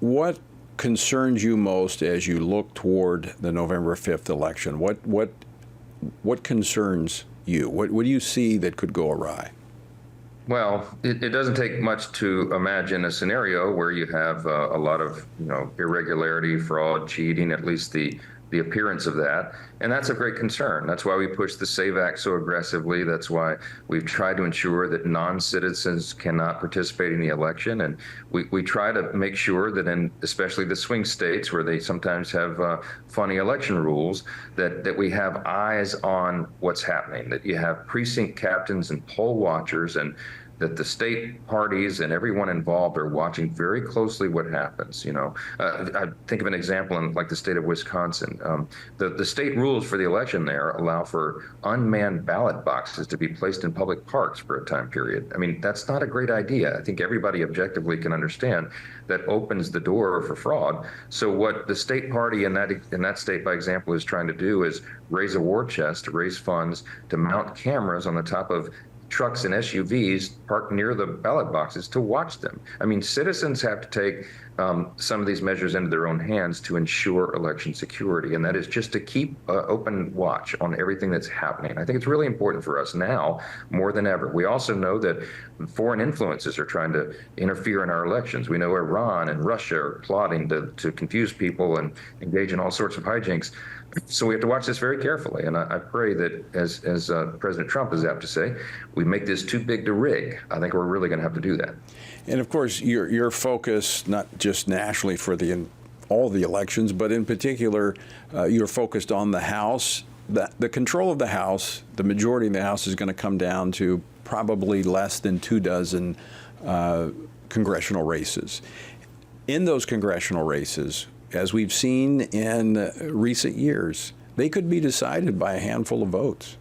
what concerns you most as you look toward the November 5th election? What concerns you? What do you see that could go awry? Well, it doesn't take much to imagine a scenario where you have a lot of, irregularity, fraud, cheating, at least the appearance of that. And that's a great concern. That's why we push the SAVE Act so aggressively. That's why we've tried to ensure that non-citizens cannot participate in the election. And we try to make sure that in especially the swing states where they sometimes have funny election rules, that we have eyes on what's happening, that you have precinct captains and poll watchers, and that the state parties and everyone involved are watching very closely what happens. I think of an example in like the state of Wisconsin. The state rules for the election there allow for unmanned ballot boxes to be placed in public parks for a time period. I mean, that's not a great idea. I think everybody objectively can understand that opens the door for fraud. So what the state party in that state, by example, is trying to do is raise a war chest to raise funds to mount cameras on the top of trucks and SUVs parked near the ballot boxes to watch them. I mean, citizens have to take some of these measures into their own hands to ensure election security, and that is just to keep open watch on everything that's happening. I think it's really important for us now more than ever. We also know that foreign influences are trying to interfere in our elections. We know Iran and Russia are plotting to confuse people and engage in all sorts of hijinks. So we have to watch this very carefully, and I pray that, as President Trump is apt to say, we make this too big to rig. I think we're really going to have to do that. And of course, your focus, not just nationally for all the elections, but in particular, you're focused on the House. The control of the House, the majority in the House, is going to come down to probably less than 24 congressional races. In those congressional races, as we've seen in recent years, they could be decided by a handful of votes.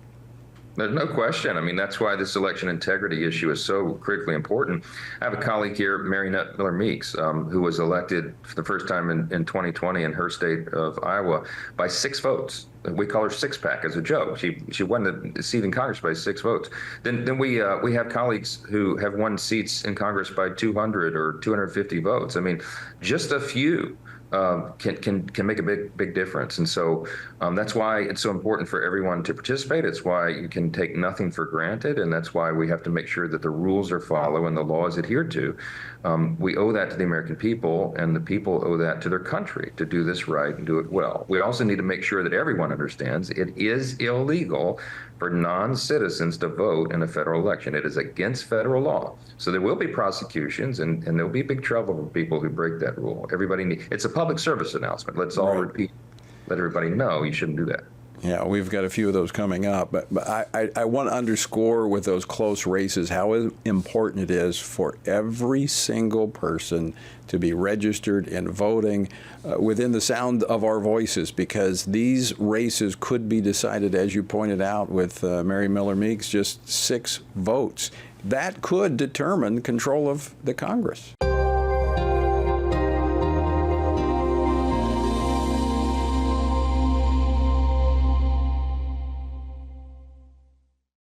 There's no question. I mean, that's why this election integrity issue is so critically important. I have a colleague here, Mary Miller Meeks, who was elected for the first time in 2020 in her state of Iowa by 6 votes. We call her Six Pack as a joke. She won the seat in Congress by 6 votes. Then we have colleagues who have won seats in Congress by 200 or 250 votes. I mean, just a few can make a big difference. And so that's why it's so important for everyone to participate. It's why you can take nothing for granted. And that's why we have to make sure that the rules are followed and the law is adhered to. We owe that to the American people, and the people owe that to their country to do this right and do it well. We also need to make sure that everyone understands it is illegal for non-citizens to vote in a federal election. It is against federal law. So there will be prosecutions, and there'll be big trouble for people who break that rule. It's a public service announcement. Let's all repeat, let everybody know you shouldn't do that. Yeah, we've got a few of those coming up. But I want to underscore with those close races how important it is for every single person to be registered and voting within the sound of our voices, because these races could be decided, as you pointed out, with Mary Miller Meeks, just 6 votes. That could determine control of the Congress.